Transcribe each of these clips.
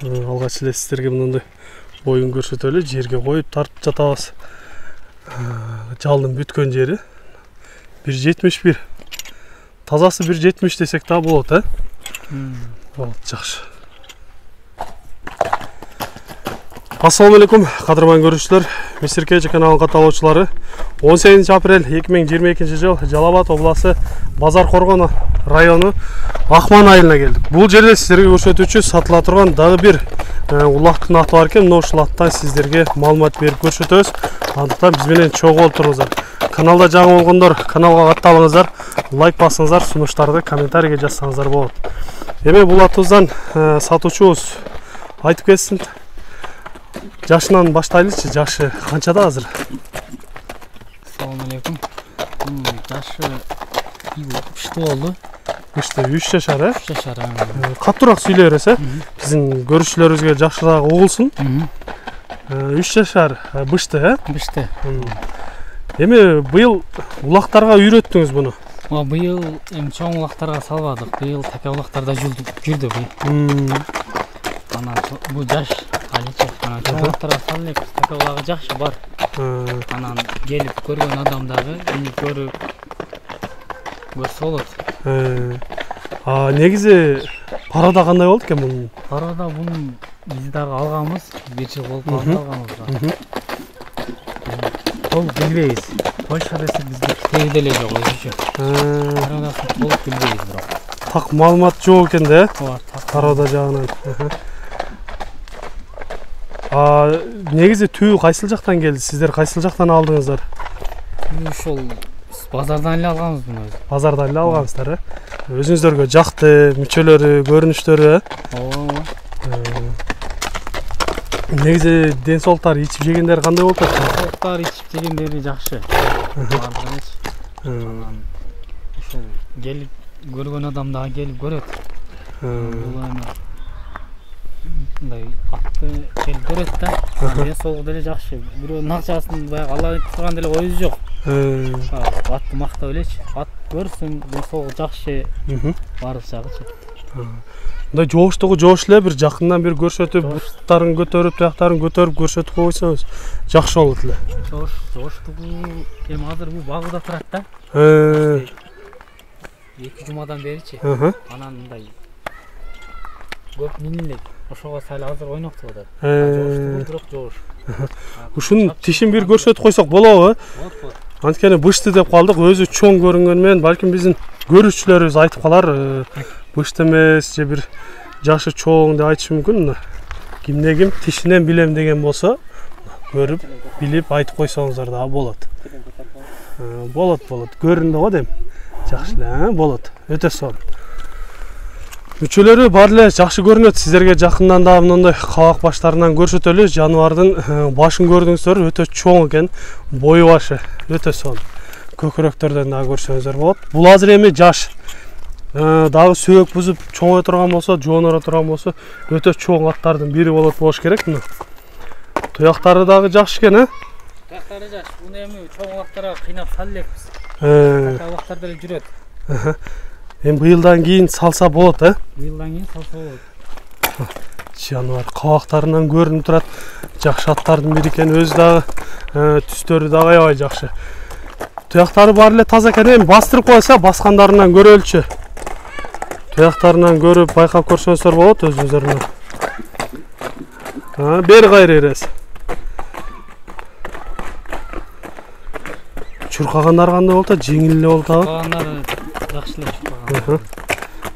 Алгач эле сиздерге мындай боюн көрсөтөлү, жерге коюп тартып жатабыз. Жалдын бүткөн жери 1.71. Тазасы 1.70 десек да болот, болот, жакшы. Ассаламу алейкум, кадырман көрүүчүлөр, Мистер Кечи каналынын катталуучулары. 18 апрель 2022 жыл Жалал Абад обласы Базар Коргон району Акман айылына келдик. Бул жерде сиздерге көрсөтүүчү сатыла турган дагы бир улактын аты бар экен. Мына ушул аттан сиздерге маалымат берип көрсөтөбүз. Андыктан биз менен чогуу болуп туруңуздар. Каналда жаңы болгондор каналга катталыңыздар, лайк басыңыздар, сунуштарды комментарийге жазсаңыздар болот. Эми бул аттыбыздан сатуучубуз айтып кетсин. Жашынан баштайлычы, жашы канчада азыр? Ассаламу алейкум. Жашы ишти болду. Ишти 3 жашар, 3 жашар. Каттуураак сүйлөй берсе, биздин көрүүчүлөрүбүзгө жакшыраак угулсун. 3 жашар, бышты, Бышты. Эми быйыл улактарга үйрөттүңүз буну? Быйыл чоң улактарга салбадык. Быйыл така улактарда жүрдү быйыл. Анан бул жаш алечек. Анан чоң улактарга салып, така улагы жакшы бар. Анан келип көргөн адам дагы эми көрүп көрсө болот. Негизи парада кандай болду экен бунун? Парада бунун биз дагы алганбыз, 1 жыл болуп алганбыз. Толук билбейбиз. Польша десек бизде теги деле жок өзүчө. Парадасын толук билбейбиз бирок. Так маалымат жок экен да? Ооба, Парада жагынан. Негизи түү кайсыл жактан келди? Сиздер кайсыл жактан алдыңыздар? Ушул базардан эле алганбыз буну өзү. Базардан эле алгансыздар, Өзүңүздөргө жакты, мүчөлөрү, көрүнүштөрү, Ооба. Негизи ден соолуктары, ичип жегендери кандай болуп атат? Соолуктары ичип жегендери жакшы. Анан ушул келип көргөн адам дагы келип көрөт. Бул эми мындай атты келип көрөт да. Ден соолугу деле жакшы. Бирөөнүн акчасын баягы ала турган деле оюбуз жок. Атты мактап элечи. Ат көрсүн, ден соолугу жакшы. Баардык жагычы. Мындай жоуш эле бир жакындан бир көрсөтүп, буттарын көтөрүп, таяктарын көтөрүп көрсөтүп койсоңуз жакшы болот эле. Жоштугу эми азыр бул багыда турат да. 2 жумадан беричи. Анан мындай көп минилек. Ошого сал азыр ойноктуп атат. Жоштугу бирок жоуш. Ушунун тишин бир көрсөтүп койсок болобу? Болот. Анткени бышты деп калдык, өзү чоң көрүнгөнү менен балким биздин көрүүчүлөрүбүз айтып калар, бышты эмес же бир жашы чоң деп айтышы мүмкүн. Кимде ким тишинен билем деген болсо, көрүп, билип айтып койсоңуздар да болот. Болот. Көрүндү го дейм. Жакшы эле, болот. Өтө сонун. Мүчөлөрү баары эле жакшы көрүнөт. Сиздерге жакындан да мындай кабак баштарынан көрсөтөлү. Жаныбардын башын көрдүңүздөр, өтө чоң экен, бою башы өтө сонун. Көкүрөктөрдөн да көрсөңүздөр болот. Бул азыр эми жаш. Дагы сөөк бузуп чоңое турган болсо, жоонора турган болсо, өтө чоң аттардын бири болош керек мына. Туяктары дагы жакшы экен, Туяктары жакшы. Буну эми чоң улактарга кыйнап сал элекпиз. Така улактар деле жүрөт. Эми быйылдан кийин салса болот, Быйылдан кийин салса болот. Жаныбар кабактарынан көрүнүп турат. Жакшы аттардын бири экен, өзү дагы түстөрү дагы аябай жакшы. Туяктары баары эле таза экен, эми бастырып койса, баскандарынан көрөлчү. Туяктарынан көрүп, байкап көрсөңүздөр болот өзүңүздөрүнө. Бери кайры бересиз. Чуркагандары кандай болот? Жеңил эле болот абы. Чуркагандары жакшы эле чуркаган.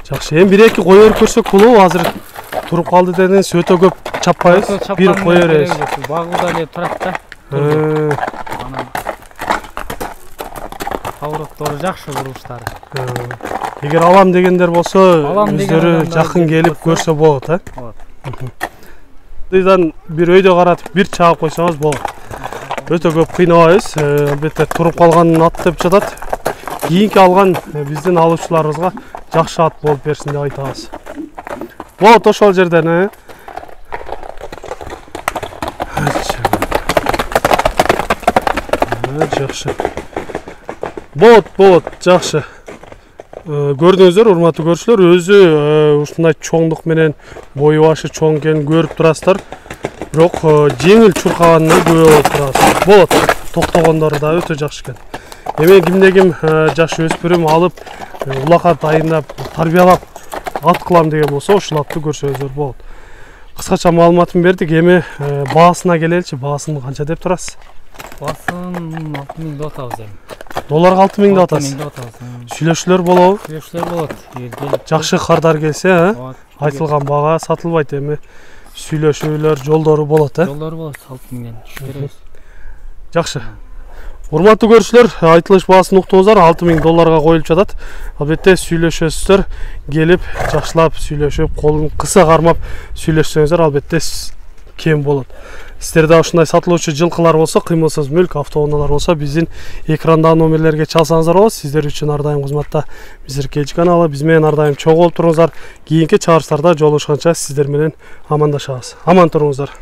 Жакшы. Эми 1-2 кое берип көрсөк болобу? Азыр туруп калды дедиңиз, өтө көп чаппайбыз. Бир кое беребиз. Багуда эле турат да. Анан Тавроттору жакшы буруштары. Эгер алам дегендер болсо, өздөрү жакын келип көрсө болот, Болот. Дыйдан бир өйдө каратып, бир чагып койсоңуз болот. Өтө көп кыйнабайбыз. Албетте туруп калганын ат деп жатат. Кийинки алган биздин алуучуларыбызга жакшы ат болуп берсин деп айтабыз. Болот ошол жерден, Жакшы. Болот, жакшы. Көрдүңүздөр, урматтуу көрүүчүлөр, өзү ушундай чоңдук менен бою башы чоң экенин көрүп турасыздар. Бирок жеңил чуркаганына күбө болуп турасыз. Болот. Токтогондору да өтө жакшы экен. Эми кимде-ким жаш өспүрүм алып, улакка дайындап, тарбиялап ат кылам деген болсо, ушул атты көрсөңүздөр болот. Кыскача маалыматын бердик. Эми баасына келеличи. Баасын канча деп турасыз? Баасын 6000 деп атабыз эми. Долларга 6000 деп атасыз. 6000 деп атабыз. Сүйлөшүүлөр болобу? Сүйлөшүүлөр болот. Жакшы кардар келсе, айтылган бага сатылбайт. Эми сүйлөшүүлөр, жолдору болот, Жолдору болот 6000ден. Шүкүрөбүз. Жакшы. Урматтуу көрүүчүлөр, айтылыш баасын уктуңуздар, 6000 долларга коюлуп жатат. Албетте сүйлөшөсүздөр, келип жакшылап сүйлөшүп, колун кыса кармап сүйлөшсөңүздөр, албетте кем болот. Сиздерде ушундай сатылуучу жылкылар болсо, кыймылсыз мүлк, автоунаалар болсо, биздин экрандагы номерлерге чалсаңыздар болот. Сиздер үчүн ар дайым кызматта Мисиркечи каналы. Биз менен ар дайым чогуу болуп туруңуздар. Кийинки чыгарыштарда жолугушканча сиздер менен амандашабыз. Аман туруңуздар.